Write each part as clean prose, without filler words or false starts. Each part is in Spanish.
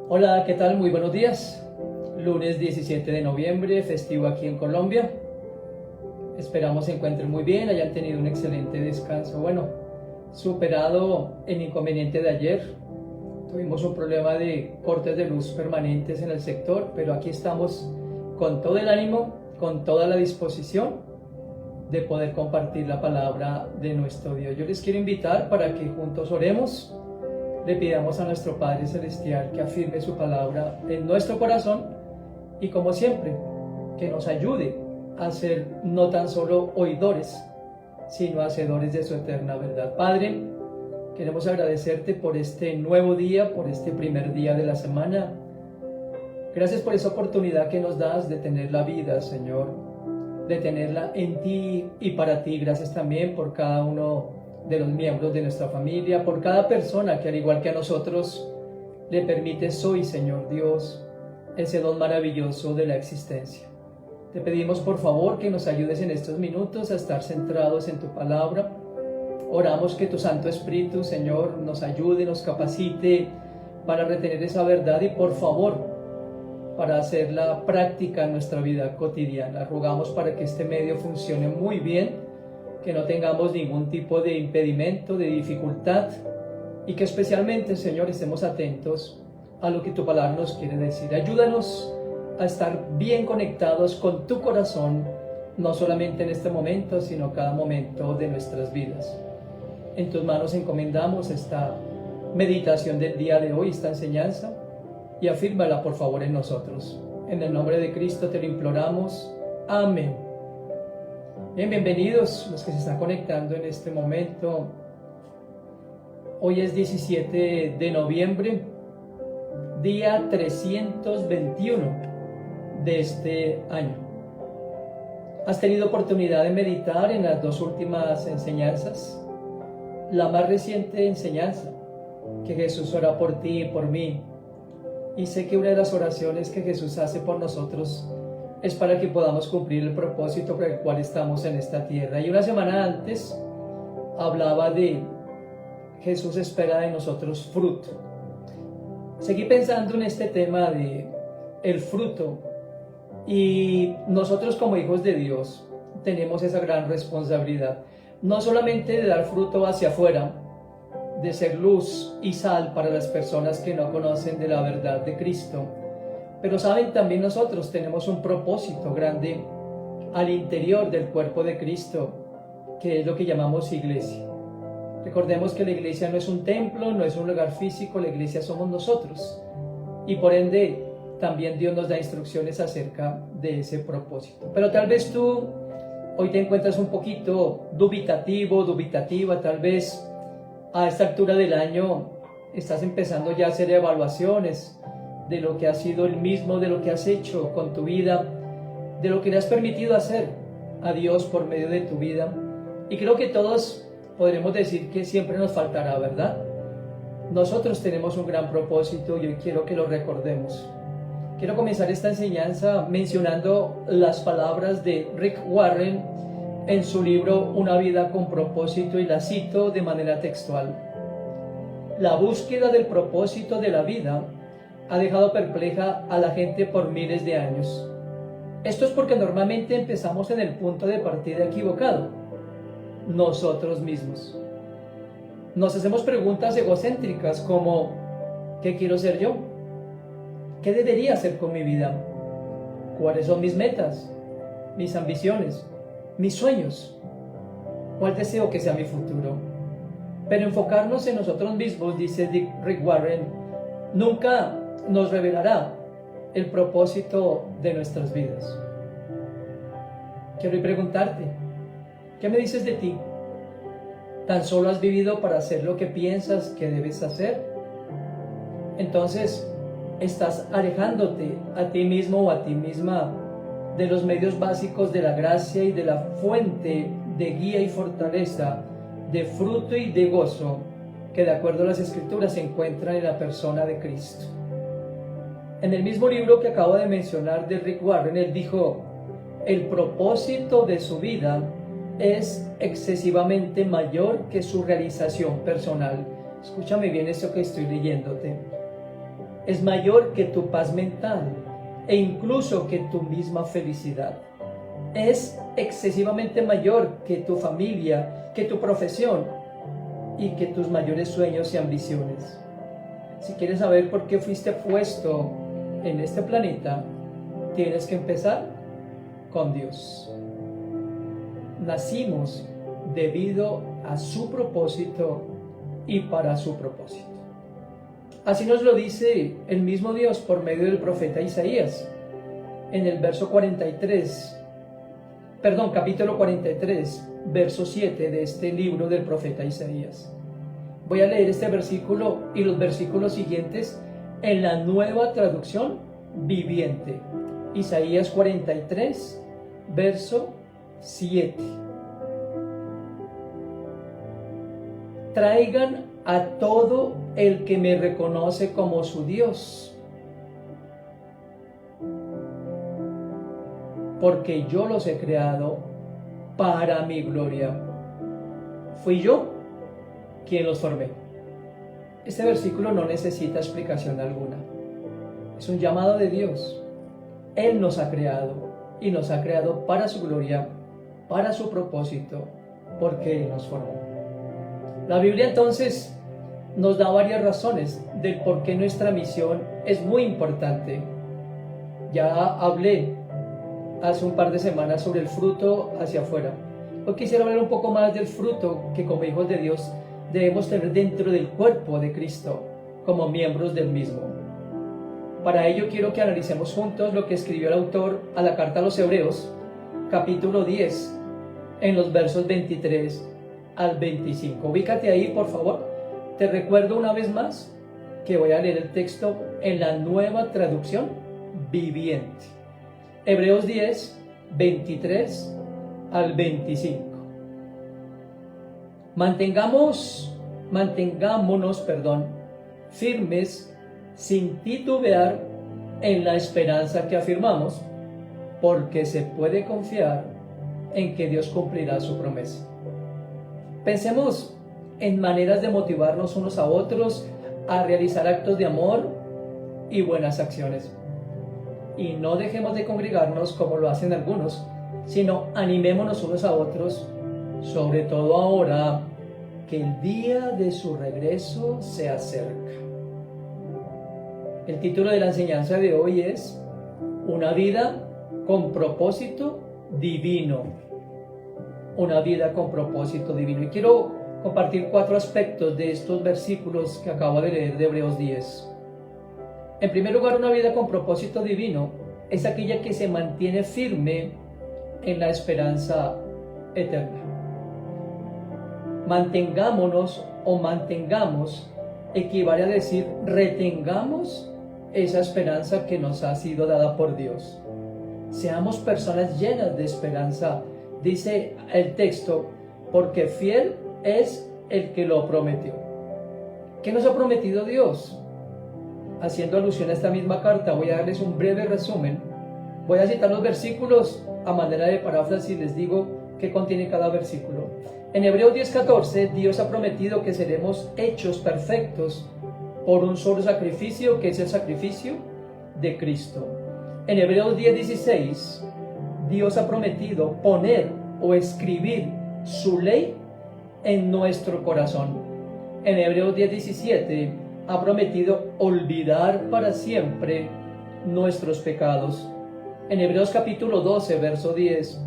Hola, ¿qué tal? Muy buenos días. Lunes 17 de noviembre, festivo aquí en Colombia. Esperamos se encuentren muy bien, hayan tenido un excelente descanso. Bueno, superado el inconveniente de ayer, tuvimos un problema de cortes de luz permanentes en el sector, pero aquí estamos con todo el ánimo, con toda la disposición de poder compartir la palabra de nuestro Dios. Yo les quiero invitar para que juntos oremos. Le pidamos a nuestro Padre Celestial que afirme su palabra en nuestro corazón y, como siempre, que nos ayude a ser no tan solo oidores, sino hacedores de su eterna verdad. Padre, queremos agradecerte por este nuevo día, por este primer día de la semana. Gracias por esa oportunidad que nos das de tener la vida, Señor, de tenerla en ti y para ti. Gracias también por cada uno de los miembros de nuestra familia, por cada persona que al igual que a nosotros le permites hoy, Señor Dios, ese don maravilloso de la existencia. Te pedimos por favor que nos ayudes en estos minutos a estar centrados en tu palabra. Oramos que tu Santo Espíritu, Señor, nos ayude, nos capacite para retener esa verdad y por favor para hacerla práctica en nuestra vida cotidiana. Rogamos para que este medio funcione muy bien, que no tengamos ningún tipo de impedimento, de dificultad y que especialmente, Señor, estemos atentos a lo que tu palabra nos quiere decir. Ayúdanos a estar bien conectados con tu corazón, no solamente en este momento, sino cada momento de nuestras vidas. En tus manos encomendamos esta meditación del día de hoy, esta enseñanza, y afírmala por favor en nosotros. En el nombre de Cristo te lo imploramos. Amén. Bien, bienvenidos los que se están conectando en este momento. Hoy es 17 de noviembre, día 321 de este año. ¿Has tenido oportunidad de meditar en las dos últimas enseñanzas? La más reciente enseñanza, que Jesús ora por ti y por mí. Y sé que una de las oraciones que Jesús hace por nosotros es para que podamos cumplir el propósito por el cual estamos en esta tierra. Y una semana antes hablaba de Jesús espera de nosotros fruto. Seguí pensando en este tema de el fruto, y nosotros como hijos de Dios tenemos esa gran responsabilidad, no solamente de dar fruto hacia afuera, de ser luz y sal para las personas que no conocen de la verdad de Cristo, pero saben, también nosotros tenemos un propósito grande al interior del cuerpo de Cristo, que es lo que llamamos iglesia. Recordemos que la iglesia no es un templo, no es un lugar físico, la iglesia somos nosotros. Y por ende, también Dios nos da instrucciones acerca de ese propósito. Pero tal vez tú hoy te encuentras un poquito dubitativo, dubitativa, tal vez a esta altura del año estás empezando ya a hacer evaluaciones de lo que ha sido el mismo, de lo que has hecho con tu vida, de lo que le has permitido hacer a Dios por medio de tu vida. Y creo que todos podremos decir que siempre nos faltará, ¿verdad? Nosotros tenemos un gran propósito y hoy quiero que lo recordemos. Quiero comenzar esta enseñanza mencionando las palabras de Rick Warren en su libro Una vida con propósito, y la cito de manera textual. La búsqueda del propósito de la vida ha dejado perpleja a la gente por miles de años. Esto es porque normalmente empezamos en el punto de partida equivocado, nosotros mismos. Nos hacemos preguntas egocéntricas como ¿qué quiero ser yo? ¿Qué debería hacer con mi vida? ¿Cuáles son mis metas? ¿Mis ambiciones? ¿Mis sueños? ¿Cuál deseo que sea mi futuro? Pero enfocarnos en nosotros mismos, dice Rick Warren, nunca nos revelará el propósito de nuestras vidas. Quiero hoy preguntarte, ¿qué me dices de ti? ¿Tan solo has vivido para hacer lo que piensas que debes hacer? Entonces, estás alejándote a ti mismo o a ti misma de los medios básicos de la gracia y de la fuente de guía y fortaleza, de fruto y de gozo que, de acuerdo a las Escrituras, se encuentran en la persona de Cristo. En el mismo libro que acabo de mencionar de Rick Warren, él dijo: el propósito de su vida es excesivamente mayor que su realización personal. Escúchame bien esto que estoy leyéndote. es mayor que tu paz mental e incluso que tu misma felicidad. Es excesivamente mayor que tu familia, que tu profesión y que tus mayores sueños y ambiciones. Si quieres saber por qué fuiste puesto en este planeta, tienes que empezar con Dios. Nacimos debido a su propósito y para su propósito. Así nos lo dice el mismo Dios por medio del profeta Isaías en el capítulo 43, verso 7 de este libro del profeta Isaías. Voy a leer este versículo y los versículos siguientes en la Nueva Traducción Viviente. Isaías 43, verso 7. Traigan a todo el que me reconoce como su Dios, porque yo los he creado para mi gloria. Fui yo quien los formé. Este versículo no necesita explicación alguna. Es un llamado de Dios. Él nos ha creado y nos ha creado para su gloria, para su propósito, porque Él nos formó. La Biblia entonces nos da varias razones del por qué nuestra misión es muy importante. Ya hablé hace un par de semanas sobre el fruto hacia afuera. Hoy quisiera hablar un poco más del fruto que como hijos de Dios debemos tener dentro del cuerpo de Cristo, como miembros del mismo. Para ello quiero que analicemos juntos lo que escribió el autor a la carta a los Hebreos, capítulo 10, en los versos 23 al 25. Ubícate ahí, por favor. Te recuerdo una vez más que voy a leer el texto en la Nueva Traducción Viviente. Hebreos 10, 23 al 25. Mantengámonos, firmes sin titubear en la esperanza que afirmamos, porque se puede confiar en que Dios cumplirá su promesa. Pensemos en maneras de motivarnos unos a otros a realizar actos de amor y buenas acciones. Y no dejemos de congregarnos como lo hacen algunos, sino animémonos unos a otros, sobre todo ahora que el día de su regreso se acerca. El título de la enseñanza de hoy es Una vida con propósito divino. Una vida con propósito divino. Y quiero compartir 4 aspectos de estos versículos que acabo de leer de Hebreos 10. En primer lugar, una vida con propósito divino es aquella que se mantiene firme en la esperanza eterna. Mantengámonos o mantengamos equivale a decir retengamos esa esperanza que nos ha sido dada por Dios. Seamos personas llenas de esperanza, dice el texto, porque fiel es el que lo prometió. ¿Qué nos ha prometido Dios? Haciendo alusión a esta misma carta, voy a darles un breve resumen. Voy a citar los versículos a manera de paráfrasis y les digo qué contiene cada versículo. En Hebreos 10:14, Dios ha prometido que seremos hechos perfectos por un solo sacrificio, que es el sacrificio de Cristo. En Hebreos 10:16, Dios ha prometido poner o escribir su ley en nuestro corazón. En Hebreos 10:17, ha prometido olvidar para siempre nuestros pecados. En Hebreos capítulo 12, verso 10,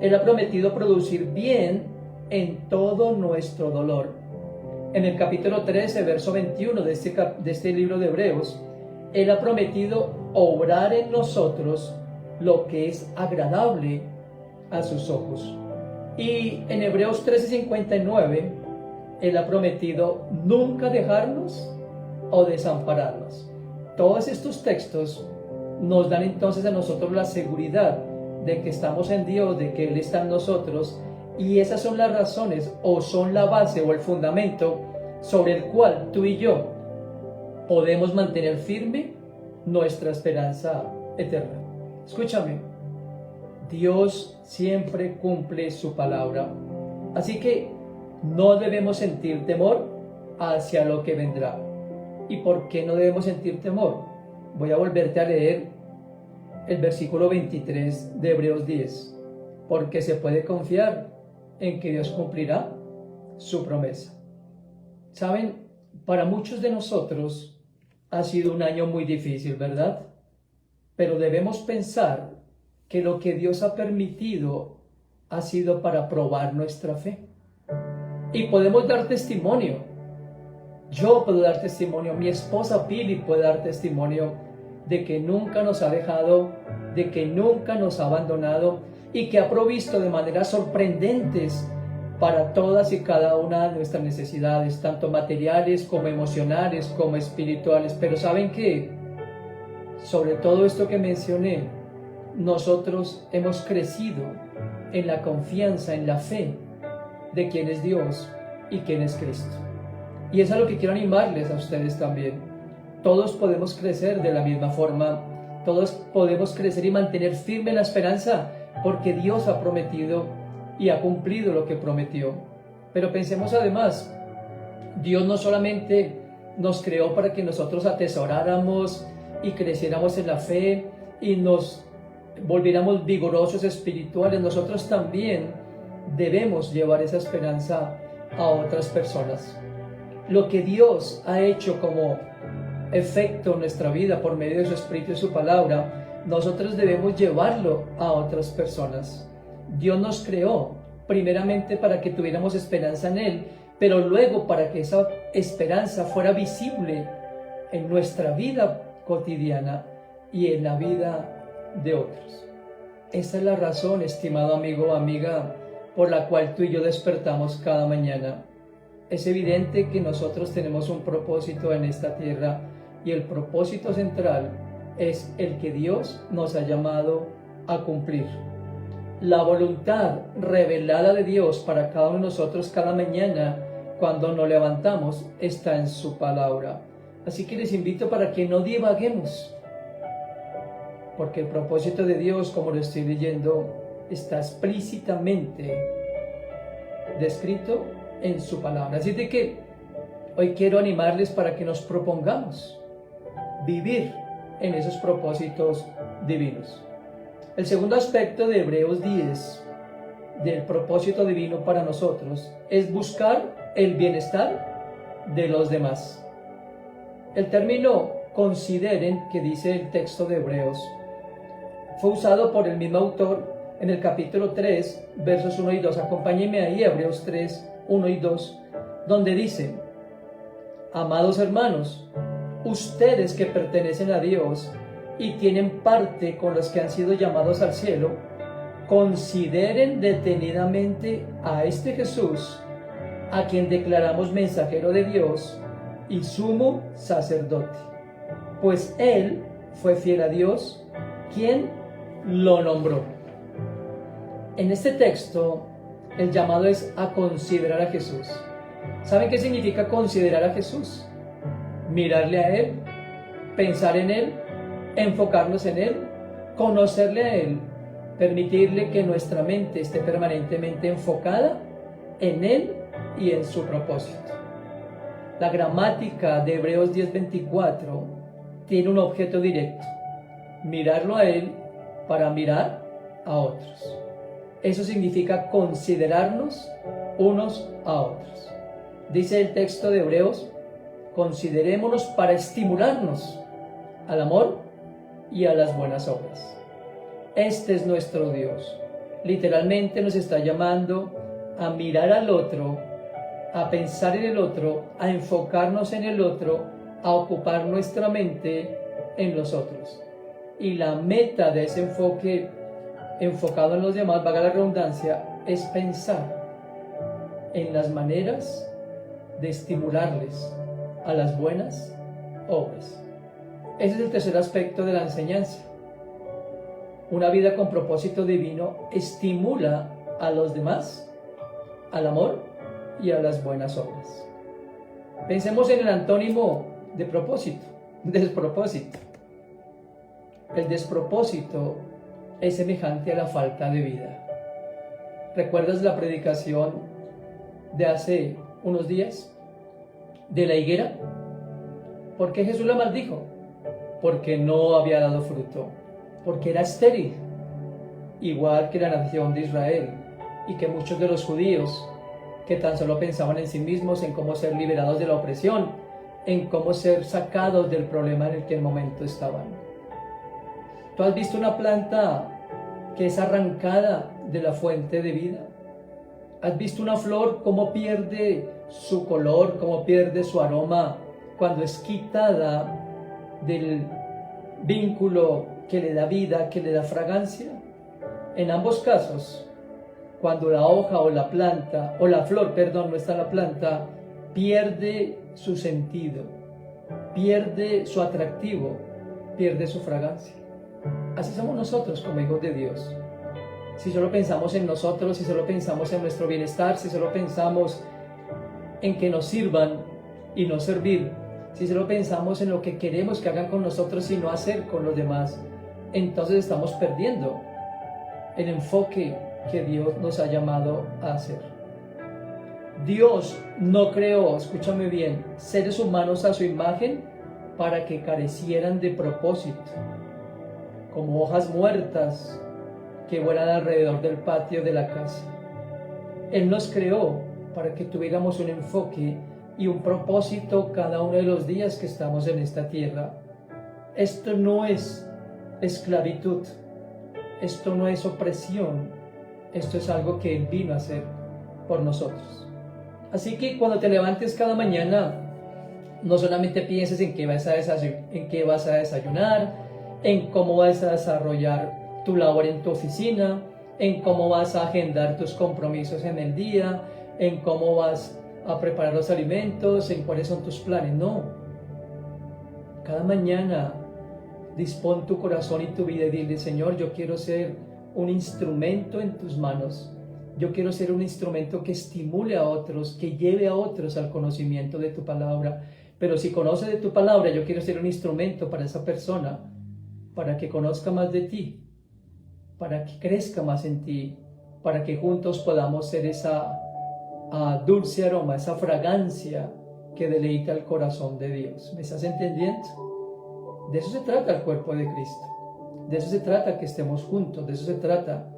Él ha prometido producir bien en todo nuestro dolor. En el capítulo 13, verso 21 de este libro de Hebreos, Él ha prometido obrar en nosotros lo que es agradable a sus ojos. Y en Hebreos 13:59, Él ha prometido nunca dejarnos o desampararnos. Todos estos textos nos dan entonces a nosotros la seguridad de que estamos en Dios, de que Él está en nosotros, y esas son las razones o son la base o el fundamento sobre el cual tú y yo podemos mantener firme nuestra esperanza eterna. Escúchame, Dios siempre cumple su palabra, así que no debemos sentir temor hacia lo que vendrá. ¿Y por qué no debemos sentir temor? Voy a volverte a leer el versículo 23 de Hebreos 10. Porque se puede confiar en que Dios cumplirá su promesa. Saben, para muchos de nosotros ha sido un año muy difícil, ¿verdad? Pero debemos pensar que lo que Dios ha permitido ha sido para probar nuestra fe. Y podemos dar testimonio. Yo puedo dar testimonio, mi esposa Pili puede dar testimonio de que nunca nos ha dejado, de que nunca nos ha abandonado y que ha provisto de maneras sorprendentes para todas y cada una de nuestras necesidades, tanto materiales como emocionales, como espirituales. Pero ¿saben qué? Sobre todo esto que mencioné, nosotros hemos crecido en la confianza, en la fe de quién es Dios y quién es Cristo. Y eso es lo que quiero animarles a ustedes también. Todos podemos crecer de la misma forma, todos podemos crecer y mantener firme la esperanza, porque Dios ha prometido y ha cumplido lo que prometió. Pero pensemos además, Dios no solamente nos creó para que nosotros atesoráramos y creciéramos en la fe y nos volviéramos vigorosos espirituales, nosotros también debemos llevar esa esperanza a otras personas. Lo que Dios ha hecho como efecto en nuestra vida por medio de su Espíritu y su palabra, nosotros debemos llevarlo a otras personas. Dios nos creó primeramente para que tuviéramos esperanza en Él, pero luego para que esa esperanza fuera visible en nuestra vida cotidiana y en la vida de otros. Esa es la razón, estimado amigo o amiga, por la cual tú y yo despertamos cada mañana. Es evidente que nosotros tenemos un propósito en esta tierra y el propósito central es el que Dios nos ha llamado a cumplir. La voluntad revelada de Dios para cada uno de nosotros cada mañana cuando nos levantamos está en su palabra. Así que les invito para que no divaguemos, porque el propósito de Dios, como lo estoy leyendo, está explícitamente descrito en su palabra. Así de que hoy quiero animarles para que nos propongamos vivir en esos propósitos divinos. El segundo aspecto de Hebreos 10, del propósito divino para nosotros, es buscar el bienestar de los demás. El término consideren, que dice el texto de Hebreos, fue usado por el mismo autor en el capítulo 3, versos 1 y 2. Acompáñenme ahí, Hebreos 3, 1 y 2, donde dice: amados hermanos, ustedes que pertenecen a Dios y tienen parte con los que han sido llamados al cielo, consideren detenidamente a este Jesús, a quien declaramos mensajero de Dios y sumo sacerdote, pues Él fue fiel a Dios, quien lo nombró. En este texto, el llamado es a considerar a Jesús. ¿Saben qué significa considerar a Jesús? Mirarle a Él, pensar en Él, enfocarnos en Él, conocerle a Él, permitirle que nuestra mente esté permanentemente enfocada en Él y en su propósito. La gramática de Hebreos 10:24 tiene un objeto directo: mirarlo a Él para mirar a otros. Eso significa considerarnos unos a otros. Dice el texto de Hebreos: considerémonos para estimularnos al amor y a las buenas obras. Este es nuestro Dios. Literalmente nos está llamando a mirar al otro, a pensar en el otro, a enfocarnos en el otro, a ocupar nuestra mente en los otros. Y la meta de ese enfoque enfocado en los demás, valga la redundancia, es pensar en las maneras de estimularles a las buenas obras. Ese es el tercer aspecto de la enseñanza. Una vida con propósito divino estimula a los demás al amor y a las buenas obras. Pensemos en el antónimo de propósito: despropósito. El despropósito es semejante a la falta de vida. ¿Recuerdas la predicación de hace unos días de la higuera? ¿Por qué Jesús la maldijo? Porque no había dado fruto, porque era estéril, igual que la nación de Israel y que muchos de los judíos que tan solo pensaban en sí mismos, en cómo ser liberados de la opresión, en cómo ser sacados del problema en el que en el momento estaban. ¿Tú has visto una planta que es arrancada de la fuente de vida? ¿Has visto una flor cómo pierde su color, cómo pierde su aroma cuando es quitada del vínculo que le da vida, que le da fragancia? En ambos casos, cuando la hoja o la planta, o la flor, perdón, no está la planta, pierde su sentido, pierde su atractivo, pierde su fragancia. Así somos nosotros como hijos de Dios. Si solo pensamos en nosotros, si solo pensamos en nuestro bienestar, si solo pensamos en que nos sirvan y no servir, si solo pensamos en lo que queremos que hagan con nosotros y no hacer con los demás, entonces estamos perdiendo el enfoque que Dios nos ha llamado a hacer. Dios no creó, escúchame bien, seres humanos a su imagen para que carecieran de propósito, como hojas muertas que vuelan alrededor del patio de la casa. Él nos creó para que tuviéramos un enfoque y un propósito cada uno de los días que estamos en esta tierra. Esto no es esclavitud, esto no es opresión, esto es algo que Él vino a hacer por nosotros. Así que cuando te levantes cada mañana, no solamente pienses en qué vas a desayunar, en cómo vas a desarrollar tu labor en tu oficina, en cómo vas a agendar tus compromisos en el día, en cómo vas a preparar los alimentos, en cuáles son tus planes. No. Cada mañana dispón tu corazón y tu vida y dile: Señor, yo quiero ser un instrumento en tus manos. Yo quiero ser un instrumento que estimule a otros, que lleve a otros al conocimiento de tu palabra. Pero si conoce de tu palabra, yo quiero ser un instrumento para esa persona, para que conozca más de ti, para que crezca más en ti, para que juntos podamos ser esa dulce aroma, esa fragancia que deleita el corazón de Dios. ¿Me estás entendiendo? De eso se trata el cuerpo de Cristo. De eso se trata que estemos juntos. De eso se trata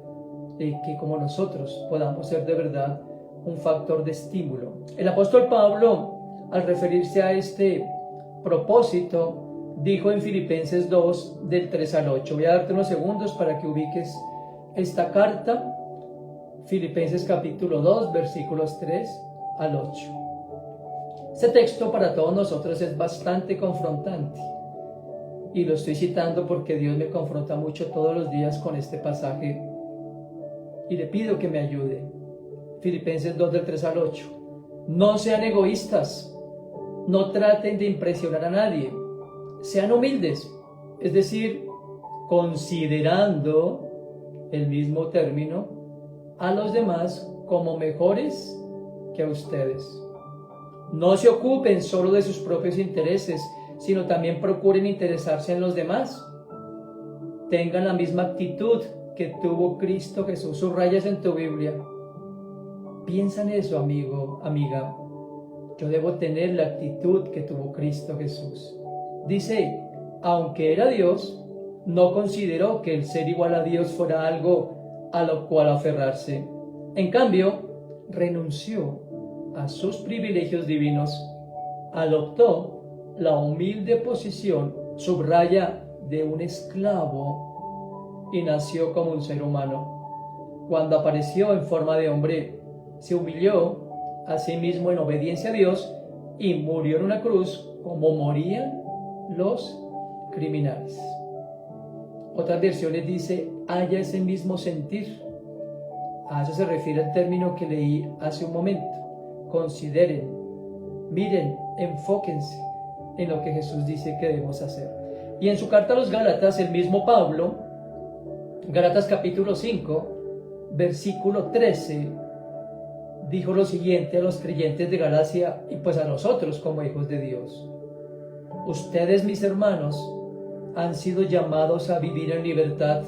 de que como nosotros podamos ser de verdad un factor de estímulo. El apóstol Pablo, al referirse a este propósito, dijo en Filipenses 2, del 3 al 8. Voy a darte unos segundos para que ubiques esta carta. Filipenses capítulo 2, versículos 3 al 8. Este texto para todos nosotros es bastante confrontante. Y lo estoy citando porque Dios me confronta mucho todos los días con este pasaje. Y le pido que me ayude. Filipenses 2, del 3 al 8. No sean egoístas. No traten de impresionar a nadie. Sean humildes. Es decir, considerando el mismo término a los demás como mejores que a ustedes. No se ocupen solo de sus propios intereses, sino también procuren interesarse en los demás. Tengan la misma actitud que tuvo Cristo Jesús. Subrayas en tu Biblia. Piensa en eso, amigo, amiga. Yo debo tener la actitud que tuvo Cristo Jesús. Dice, aunque era Dios, no consideró que el ser igual a Dios fuera algo a lo cual aferrarse. En cambio, renunció a sus privilegios divinos, adoptó la humilde posición, subraya, de un esclavo y nació como un ser humano. Cuando apareció en forma de hombre, se humilló a sí mismo en obediencia a Dios y murió en una cruz como morían los criminales. Otras versiones dice, haya ese mismo sentir. A eso se refiere el término que leí hace un momento. Consideren, miren, enfóquense en lo que Jesús dice que debemos hacer. Y en su carta a los Gálatas, el mismo Pablo, Gálatas capítulo 5, versículo 13, dijo lo siguiente a los creyentes de Galacia y pues a nosotros como hijos de Dios. Ustedes, mis hermanos, han sido llamados a vivir en libertad,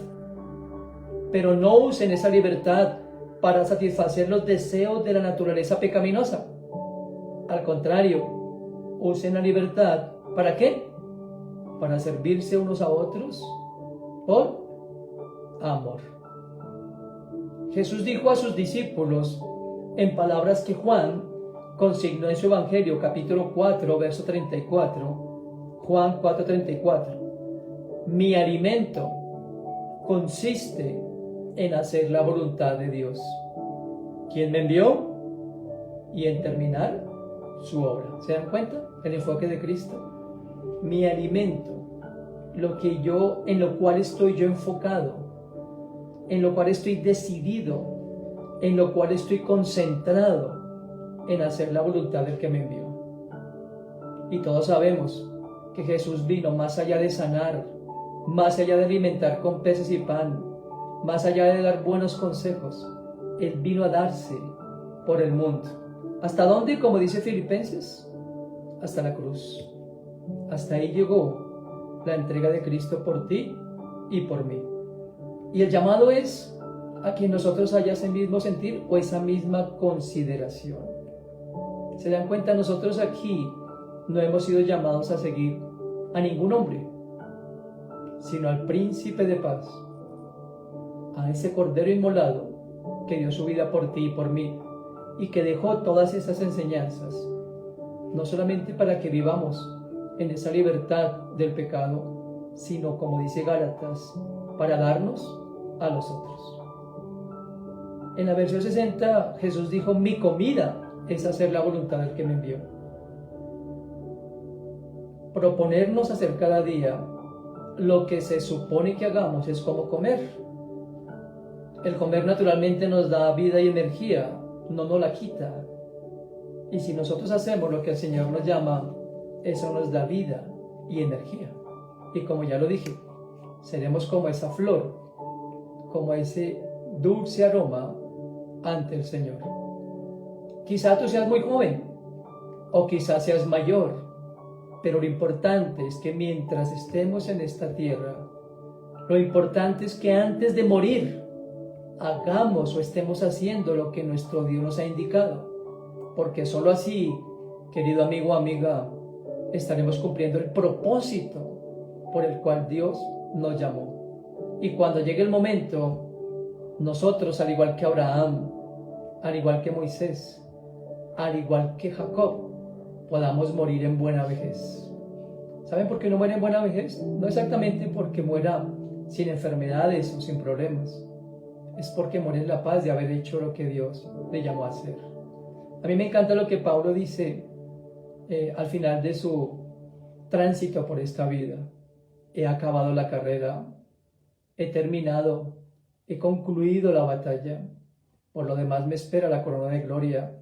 pero no usen esa libertad para satisfacer los deseos de la naturaleza pecaminosa. Al contrario, usen la libertad ¿Para qué? Para servirse unos a otros por amor. Jesús dijo a sus discípulos en palabras que Juan consignó en su Evangelio, capítulo 4, verso 34, Juan 4:34, mi alimento consiste en hacer la voluntad de Dios, quien me envió, y en terminar su obra. ¿Se dan cuenta? El enfoque de Cristo. Mi alimento, en lo cual estoy yo enfocado, en lo cual estoy decidido, en lo cual estoy concentrado en hacer la voluntad del que me envió. Y todos sabemos que Jesús vino más allá de sanar, más allá de alimentar con peces y pan, más allá de dar buenos consejos. Él vino a darse por el mundo. ¿Hasta dónde? Como dice Filipenses, hasta la cruz. Hasta ahí llegó la entrega de Cristo por ti y por mí. Y el llamado es a que nosotros haya ese mismo sentir o esa misma consideración. ¿Se dan cuenta? Nosotros aquí no hemos sido llamados a seguir a ningún hombre, sino al príncipe de paz, a ese cordero inmolado que dio su vida por ti y por mí, y que dejó todas esas enseñanzas, no solamente para que vivamos en esa libertad del pecado, sino, como dice Gálatas, para darnos a los otros. En la versión 60, Jesús dijo, mi comida es hacer la voluntad del que me envió. Proponernos hacer cada día lo que se supone que hagamos es como comer. El comer naturalmente nos da vida y energía, no nos la quita. Y si nosotros hacemos lo que el Señor nos llama, eso nos da vida y energía. Y como ya lo dije, seremos como esa flor, como ese dulce aroma ante el Señor. Quizá tú seas muy joven o quizás seas mayor, pero lo importante es que mientras estemos en esta tierra, lo importante es que antes de morir hagamos o estemos haciendo lo que nuestro Dios nos ha indicado, porque solo así, querido amigo o amiga, estaremos cumpliendo el propósito por el cual Dios nos llamó. Y cuando llegue el momento, nosotros, al igual que Abraham, al igual que Moisés, al igual que Jacob, podamos morir en buena vejez. ¿Saben por qué no muere en buena vejez? No exactamente porque muera sin enfermedades o sin problemas, es porque muere en la paz de haber hecho lo que Dios le llamó a hacer. A mí me encanta lo que Pablo dice al final de su tránsito por esta vida. He acabado la carrera, he terminado, he concluido la batalla. Por lo demás me espera la corona de gloria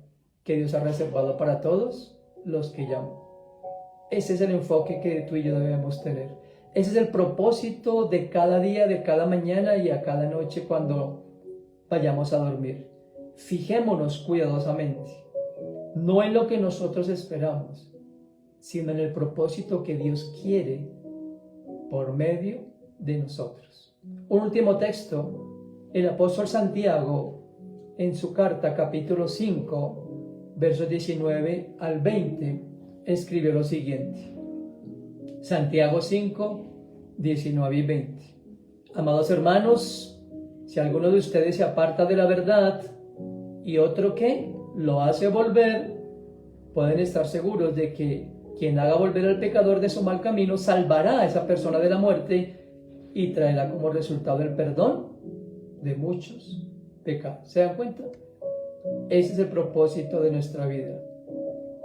que Dios ha reservado para todos los que llaman. Ese es el enfoque que tú y yo debemos tener. Ese es el propósito de cada día, de cada mañana y a cada noche cuando vayamos a dormir. Fijémonos cuidadosamente, no en lo que nosotros esperamos, sino en el propósito que Dios quiere por medio de nosotros. Un último texto, el apóstol Santiago, en su carta capítulo 5, versos 19 al 20, escribió lo siguiente. Santiago 5, 19 y 20. Amados hermanos, si alguno de ustedes se aparta de la verdad y otro que lo hace volver, pueden estar seguros de que quien haga volver al pecador de su mal camino salvará a esa persona de la muerte y traerá como resultado el perdón de muchos pecados. ¿Se dan cuenta? Ese es el propósito de nuestra vida.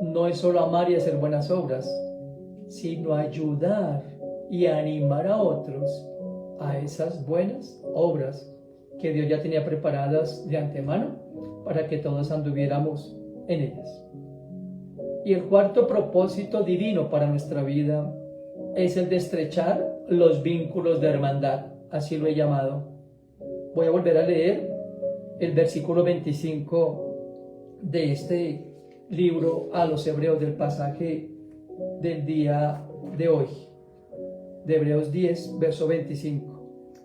No es solo amar y hacer buenas obras, sino ayudar y animar a otros a esas buenas obras que Dios ya tenía preparadas de antemano para que todos anduviéramos en ellas. Y el cuarto propósito divino para nuestra vida es el de estrechar los vínculos de hermandad, así lo he llamado. Voy a volver a leer el versículo 25 de este libro a los Hebreos, del pasaje del día de hoy, de Hebreos 10, verso 25.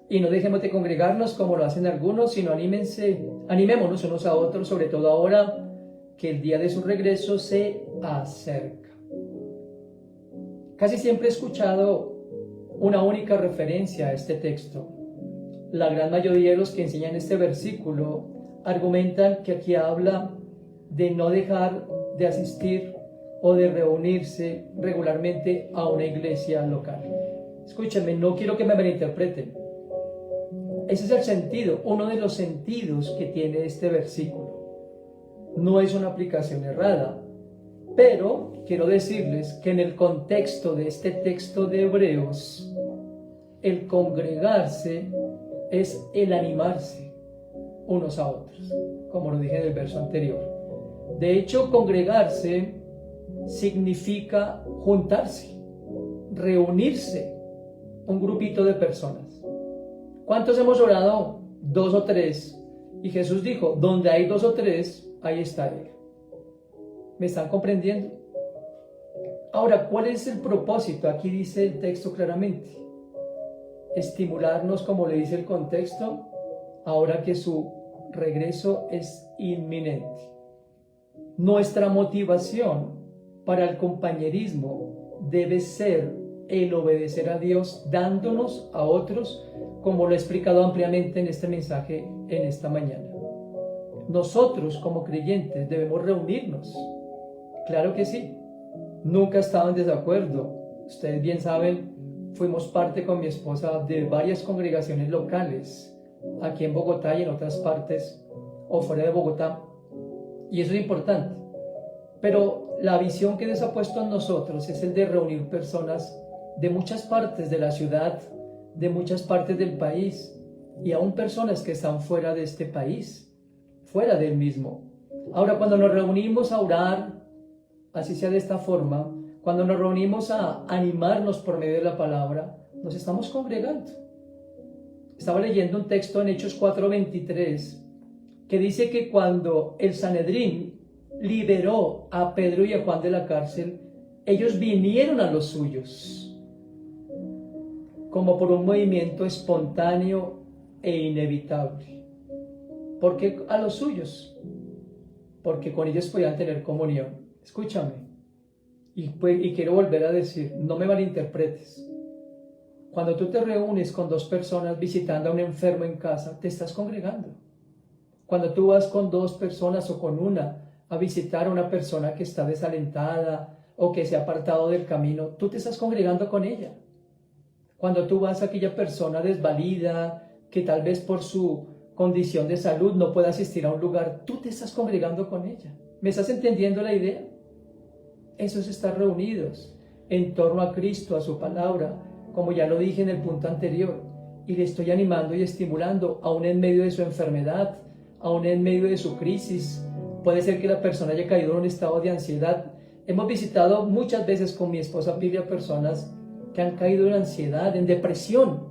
Y no dejemos de congregarnos como lo hacen algunos, sino animémonos unos a otros, sobre todo ahora que el día de su regreso se acerca. Casi siempre he escuchado una única referencia a este texto. La gran mayoría de los que enseñan este versículo argumentan que aquí habla de no dejar de asistir o de reunirse regularmente a una iglesia local. Escúchenme, no quiero que me malinterpreten. Ese es el sentido, uno de los sentidos que tiene este versículo. No es una aplicación errada, pero quiero decirles que en el contexto de este texto de Hebreos, el congregarse es el animarse unos a otros, como lo dije en el verso anterior. De hecho, congregarse significa juntarse, reunirse, un grupito de personas. ¿Cuántos hemos orado? 2 o 3. Y Jesús dijo, donde hay 2 o 3, ahí está Él. ¿Me están comprendiendo? Ahora, ¿cuál es el propósito? Aquí dice el texto claramente. Estimularnos, como le dice el contexto, ahora que su regreso es inminente. Nuestra motivación para el compañerismo debe ser el obedecer a Dios, dándonos a otros, como lo he explicado ampliamente en este mensaje en esta mañana. Nosotros como creyentes debemos reunirnos. Claro que sí. Nunca he estado en desacuerdo. Ustedes bien saben, fuimos parte con mi esposa de varias congregaciones locales, aquí en Bogotá y en otras partes o fuera de Bogotá. Y eso es importante. Pero la visión que Dios ha puesto en nosotros es el de reunir personas de muchas partes de la ciudad, de muchas partes del país, y aún personas que están fuera de este país, fuera del mismo. Ahora, cuando nos reunimos a orar, así sea de esta forma, cuando nos reunimos a animarnos por medio de la palabra, nos estamos congregando. Estaba leyendo un texto en Hechos 4:23 que dice que cuando el Sanedrín liberó a Pedro y a Juan de la cárcel, ellos vinieron a los suyos, como por un movimiento espontáneo e inevitable. ¿Por qué a los suyos? Porque con ellos podían tener comunión. Escúchame, y quiero volver a decir, no me malinterpretes. Cuando tú te reúnes con 2 personas visitando a un enfermo en casa, te estás congregando. Cuando tú vas con 2 personas o con una a visitar a una persona que está desalentada o que se ha apartado del camino, tú te estás congregando con ella. Cuando tú vas a aquella persona desvalida, que tal vez por su condición de salud no pueda asistir a un lugar, tú te estás congregando con ella. ¿Me estás entendiendo la idea? Eso es estar reunidos en torno a Cristo, a su palabra, como ya lo dije en el punto anterior, y le estoy animando y estimulando, aún en medio de su enfermedad, aún en medio de su crisis. Puede ser que la persona haya caído en un estado de ansiedad. Hemos visitado muchas veces con mi esposa Pili a personas que han caído en ansiedad, en depresión,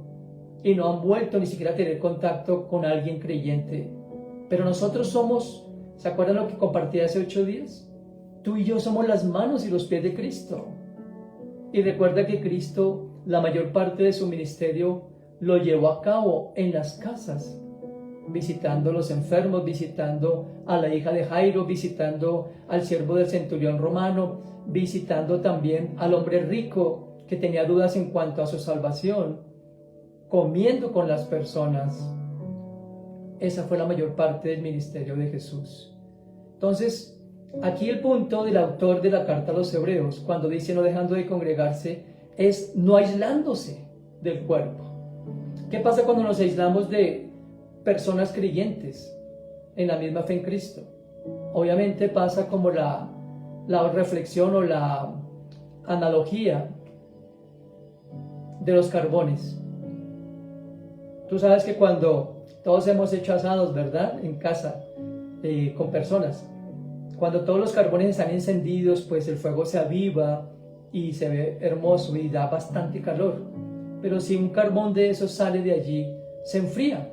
y no han vuelto ni siquiera a tener contacto con alguien creyente. Pero nosotros somos, ¿se acuerdan lo que compartí hace 8 días? Tú y yo somos las manos y los pies de Cristo. Y recuerda que Cristo, la mayor parte de su ministerio, lo llevó a cabo en las casas, visitando a los enfermos, visitando a la hija de Jairo, visitando al siervo del centurión romano, visitando también al hombre rico que tenía dudas en cuanto a su salvación, comiendo con las personas. Esa fue la mayor parte del ministerio de Jesús. Entonces, aquí el punto del autor de la carta a los Hebreos, cuando dice no dejando de congregarse, es no aislándose del cuerpo. ¿Qué pasa cuando nos aislamos de personas creyentes en la misma fe en Cristo? Obviamente pasa como la reflexión o la analogía de los carbones. Tú sabes que cuando todos hemos hecho asados, ¿verdad? En casa, con personas. Cuando todos los carbones están encendidos, pues el fuego se aviva y se ve hermoso y da bastante calor. Pero si un carbón de esos sale de allí, se enfría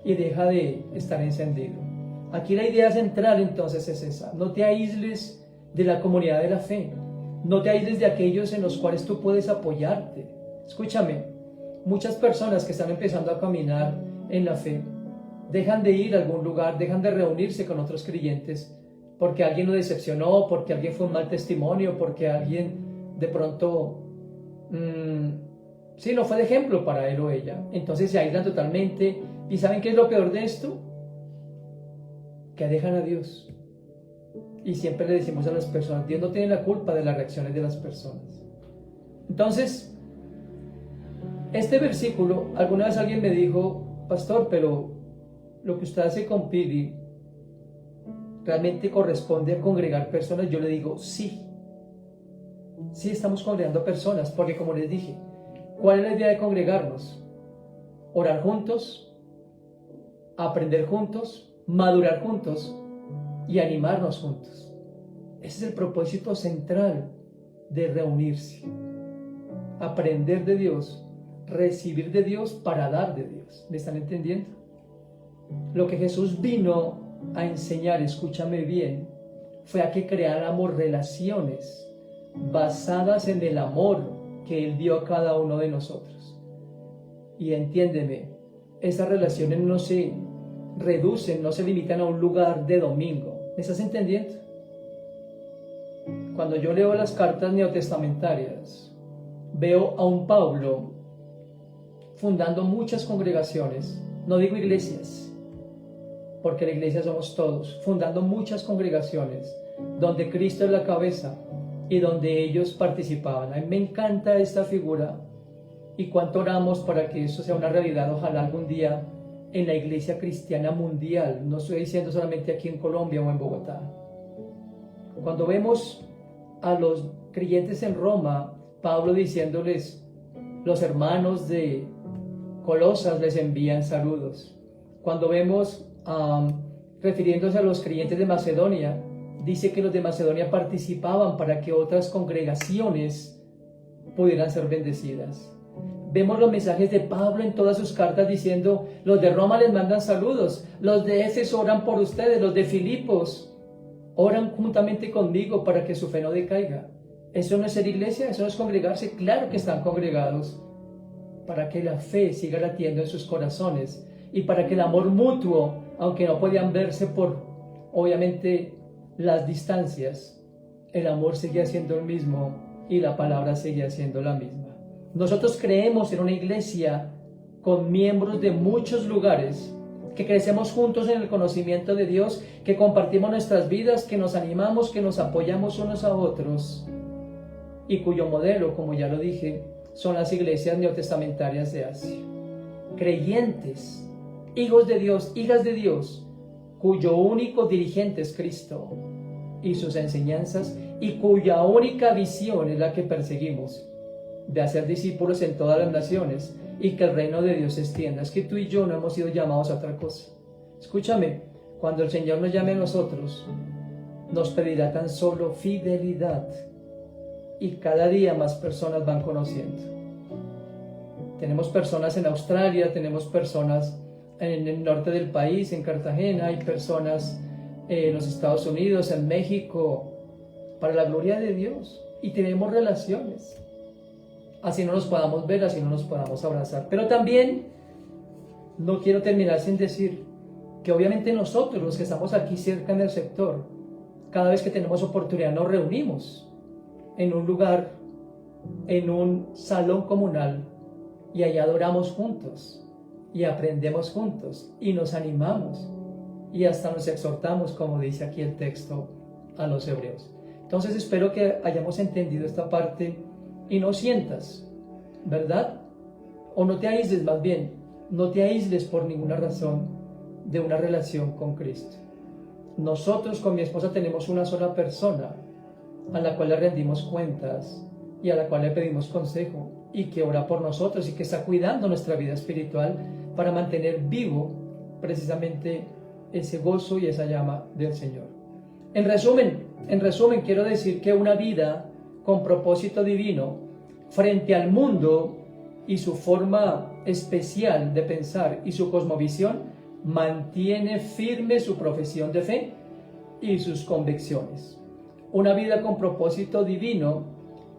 y deja de estar encendido. Aquí la idea central entonces es esa: no te aísles de la comunidad de la fe, no te aísles de aquellos en los cuales tú puedes apoyarte. Escúchame, muchas personas que están empezando a caminar en la fe dejan de ir a algún lugar, dejan de reunirse con otros creyentes porque alguien lo decepcionó, porque alguien fue un mal testimonio, porque alguien de pronto, sí, no fue de ejemplo para él o ella. Entonces se aíslan totalmente. ¿Y saben qué es lo peor de esto? Que dejan a Dios. Y siempre le decimos a las personas, Dios no tiene la culpa de las reacciones de las personas. Entonces, este versículo, alguna vez alguien me dijo, pastor, pero lo que usted hace con Pili realmente corresponde a congregar personas. Yo le digo, sí estamos congregando personas, porque como les dije, ¿cuál es la idea de congregarnos? Orar juntos, aprender juntos, madurar juntos y animarnos juntos. Ese es el propósito central de reunirse. Aprender de Dios, recibir de Dios para dar de Dios. ¿Me están entendiendo? Lo que Jesús vino a enseñar, escúchame bien, fue a que creáramos relaciones basadas en el amor que Él dio a cada uno de nosotros. Y entiéndeme, esas relaciones no se reducen, no se limitan a un lugar de domingo. ¿Me estás entendiendo? Cuando yo leo las cartas neotestamentarias, veo a un Pablo fundando muchas congregaciones, no digo iglesias, porque la iglesia somos todos, fundando muchas congregaciones donde Cristo es la cabeza y donde ellos participaban. A mí me encanta esta figura y cuánto oramos para que eso sea una realidad, ojalá algún día en la iglesia cristiana mundial, no estoy diciendo solamente aquí en Colombia o en Bogotá. Cuando vemos a los creyentes en Roma, Pablo diciéndoles, los hermanos de Colosas les envían saludos. Cuando vemos refiriéndose a los creyentes de Macedonia, dice que los de Macedonia participaban para que otras congregaciones pudieran ser bendecidas. Vemos los mensajes de Pablo en todas sus cartas diciendo, los de Roma les mandan saludos, los de Éfeso oran por ustedes, los de Filipos oran juntamente conmigo para que su fe no decaiga. ¿Eso no es ser iglesia? ¿Eso no es congregarse? Claro que están congregados para que la fe siga latiendo en sus corazones y para que el amor mutuo, aunque no podían verse por, obviamente, las distancias, el amor seguía siendo el mismo y la palabra seguía siendo la misma. Nosotros creemos en una iglesia con miembros de muchos lugares, que crecemos juntos en el conocimiento de Dios, que compartimos nuestras vidas, que nos animamos, que nos apoyamos unos a otros, y cuyo modelo, como ya lo dije, son las iglesias neotestamentarias de Asia. Creyentes, hijos de Dios, hijas de Dios, cuyo único dirigente es Cristo y sus enseñanzas, y cuya única visión es la que perseguimos, de hacer discípulos en todas las naciones y que el reino de Dios se extienda. Es que tú y yo no hemos sido llamados a otra cosa. Escúchame, cuando el Señor nos llame a nosotros, nos pedirá tan solo fidelidad, y cada día más personas van conociendo. Tenemos personas en Australia, tenemos personas en el norte del país, en Cartagena, hay personas en los Estados Unidos, en México, para la gloria de Dios, y tenemos relaciones. Así no nos podamos ver, así no nos podamos abrazar. Pero también no quiero terminar sin decir que obviamente nosotros, los que estamos aquí cerca en el sector, cada vez que tenemos oportunidad nos reunimos en un lugar, en un salón comunal, y allá adoramos juntos y aprendemos juntos y nos animamos y hasta nos exhortamos, como dice aquí el texto a los hebreos. Entonces espero que hayamos entendido esta parte y no sientas, ¿verdad? O no te aísles, más bien, no te aísles por ninguna razón de una relación con Cristo. Nosotros con mi esposa tenemos una sola persona a la cual le rendimos cuentas y a la cual le pedimos consejo y que ora por nosotros y que está cuidando nuestra vida espiritual para mantener vivo precisamente ese gozo y esa llama del Señor. En resumen, quiero decir que una vida con propósito divino frente al mundo y su forma especial de pensar y su cosmovisión mantiene firme su profesión de fe y sus convicciones. Una vida con propósito divino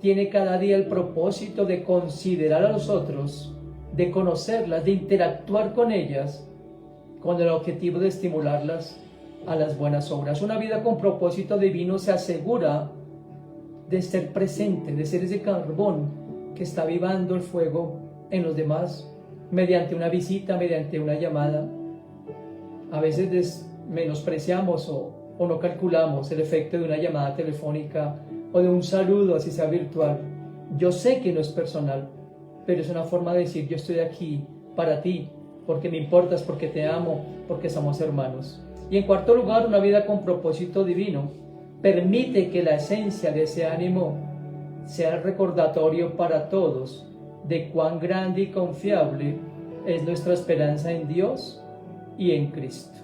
tiene cada día el propósito de considerar a los otros, de conocerlas, de interactuar con ellas, con el objetivo de estimularlas a las buenas obras. Una vida con propósito divino se asegura de ser presente, de ser ese carbón que está avivando el fuego en los demás, mediante una visita, mediante una llamada. A veces menospreciamos o no calculamos el efecto de una llamada telefónica o de un saludo, así sea virtual. Yo sé que no es personal, pero es una forma de decir: yo estoy aquí para ti, porque me importas, porque te amo, porque somos hermanos. Y en cuarto lugar, una vida con propósito divino permite que la esencia de ese ánimo sea el recordatorio para todos de cuán grande y confiable es nuestra esperanza en Dios y en Cristo.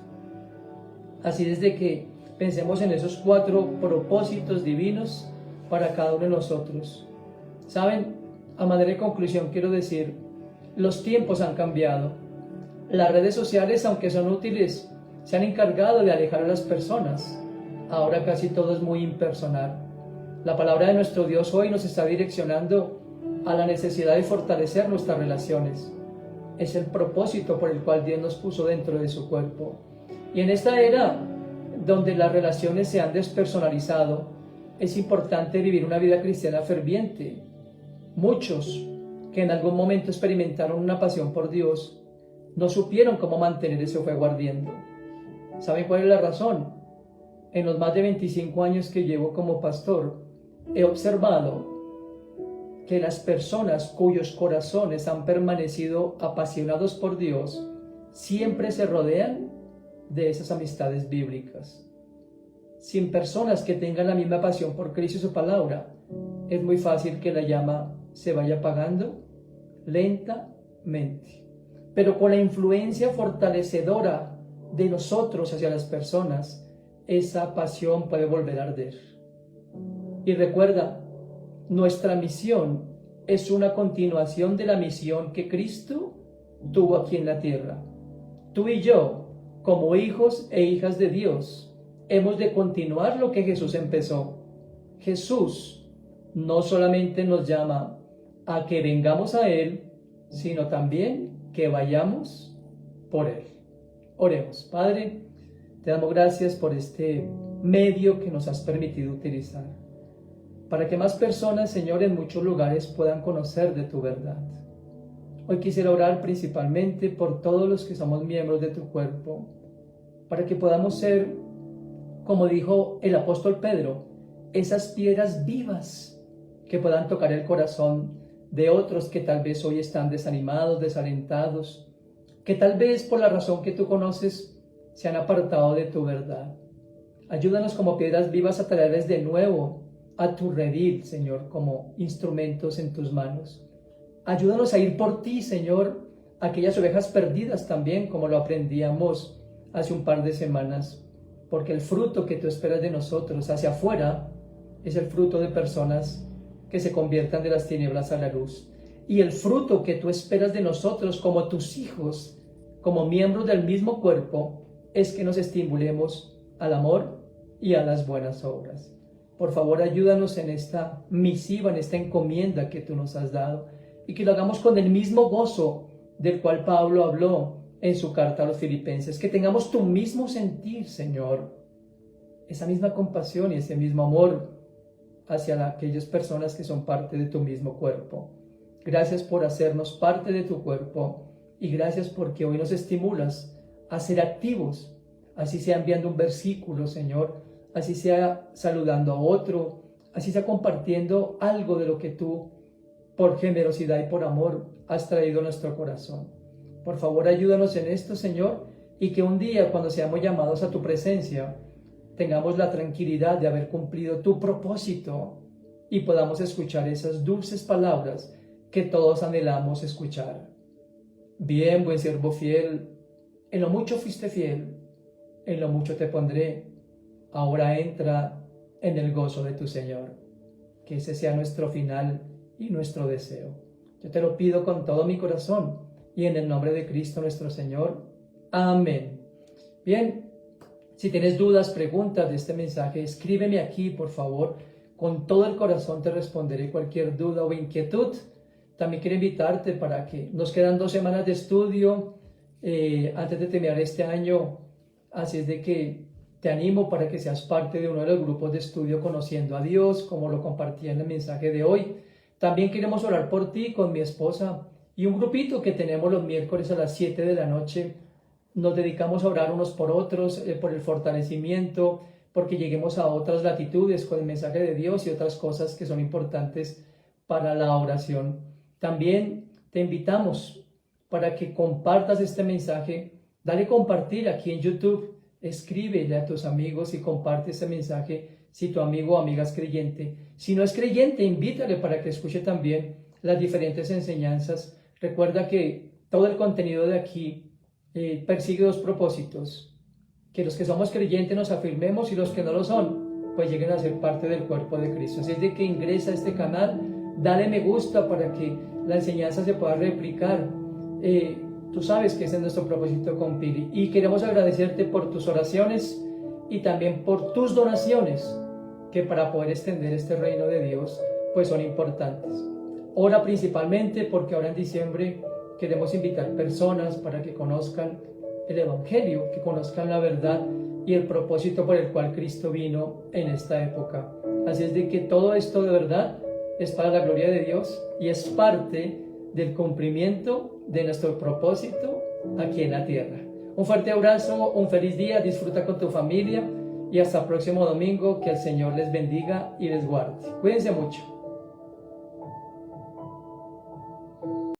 Así desde que pensemos en esos 4 propósitos divinos para cada uno de nosotros. ¿Saben? A manera de conclusión quiero decir, los tiempos han cambiado. Las redes sociales, aunque son útiles, se han encargado de alejar a las personas. Ahora casi todo es muy impersonal. La palabra de nuestro Dios hoy nos está direccionando a la necesidad de fortalecer nuestras relaciones. Es el propósito por el cual Dios nos puso dentro de su cuerpo. Y en esta era donde las relaciones se han despersonalizado, es importante vivir una vida cristiana ferviente. Muchos que en algún momento experimentaron una pasión por Dios no supieron cómo mantener ese fuego ardiendo. ¿Saben cuál es la razón? En los más de 25 años que llevo como pastor, he observado que las personas cuyos corazones han permanecido apasionados por Dios siempre se rodean de esas amistades bíblicas. Sin personas que tengan la misma pasión por Cristo y su palabra, es muy fácil que la llama se vaya apagando lentamente. Pero con la influencia fortalecedora de nosotros hacia las personas, esa pasión puede volver a arder. Y recuerda, nuestra misión es una continuación de la misión que Cristo tuvo aquí en la tierra. Tú y yo, como hijos e hijas de Dios, hemos de continuar lo que Jesús empezó. Jesús no solamente nos llama a que vengamos a Él, sino también que vayamos por Él. Oremos. Padre, te damos gracias por este medio que nos has permitido utilizar, para que más personas, Señor, en muchos lugares puedan conocer de tu verdad. Hoy quisiera orar principalmente por todos los que somos miembros de tu cuerpo, para que podamos ser, como dijo el apóstol Pedro, esas piedras vivas que puedan tocar el corazón de otros que tal vez hoy están desanimados, desalentados, que tal vez por la razón que tú conoces se han apartado de tu verdad. Ayúdanos como piedras vivas a traerles de nuevo a tu redil, Señor, como instrumentos en tus manos. Ayúdanos a ir por ti, Señor, aquellas ovejas perdidas también, como lo aprendíamos hace un par de semanas, porque el fruto que tú esperas de nosotros hacia afuera es el fruto de personas que se conviertan de las tinieblas a la luz. Y el fruto que tú esperas de nosotros como tus hijos, como miembros del mismo cuerpo, es que nos estimulemos al amor y a las buenas obras. Por favor, ayúdanos en esta misiva, en esta encomienda que tú nos has dado, y que lo hagamos con el mismo gozo del cual Pablo habló en su carta a los Filipenses, que tengamos tu mismo sentir, Señor, esa misma compasión y ese mismo amor hacia aquellas personas que son parte de tu mismo cuerpo. Gracias por hacernos parte de tu cuerpo y gracias porque hoy nos estimulas a ser activos, así sea enviando un versículo, Señor, así sea saludando a otro, así sea compartiendo algo de lo que tú, por generosidad y por amor, has traído a nuestro corazón. Por favor, ayúdanos en esto, Señor, y que un día, cuando seamos llamados a tu presencia, tengamos la tranquilidad de haber cumplido tu propósito y podamos escuchar esas dulces palabras que todos anhelamos escuchar. Bien, buen siervo fiel, en lo mucho fuiste fiel, en lo mucho te pondré. Ahora entra en el gozo de tu Señor. Que ese sea nuestro final y nuestro deseo. Yo te lo pido con todo mi corazón y en el nombre de Cristo nuestro Señor. Amén. Bien, si tienes dudas, preguntas de este mensaje, escríbeme aquí, por favor. Con todo el corazón te responderé cualquier duda o inquietud. También quiero invitarte para que nos quedan 2 semanas de estudio antes de terminar este año. Así es de que te animo para que seas parte de uno de los grupos de estudio Conociendo a Dios, como lo compartí en el mensaje de hoy. También queremos orar por ti con mi esposa y un grupito que tenemos los miércoles a las 7 de la noche. Nos dedicamos a orar unos por otros, por el fortalecimiento, porque lleguemos a otras latitudes con el mensaje de Dios y otras cosas que son importantes para la oración. También te invitamos para que compartas este mensaje. Dale compartir aquí en YouTube. Escríbele a tus amigos y comparte este mensaje si tu amigo o amiga es creyente. Si no es creyente, invítale para que escuche también las diferentes enseñanzas. Recuerda que todo el contenido de aquí persigue dos propósitos: que los que somos creyentes nos afirmemos y los que no lo son, pues lleguen a ser parte del cuerpo de Cristo. Así es de que ingresa a este canal, dale me gusta para que la enseñanza se pueda replicar. Tú sabes que ese es nuestro propósito con Pili. Y queremos agradecerte por tus oraciones y también por tus donaciones, que para poder extender este reino de Dios, pues son importantes. Ora principalmente porque ahora en diciembre queremos invitar personas para que conozcan el Evangelio, que conozcan la verdad y el propósito por el cual Cristo vino en esta época. Así es de que todo esto de verdad es para la gloria de Dios y es parte del cumplimiento de nuestro propósito aquí en la tierra. Un fuerte abrazo, un feliz día, disfruta con tu familia y hasta el próximo domingo. Que el Señor les bendiga y les guarde. Cuídense mucho.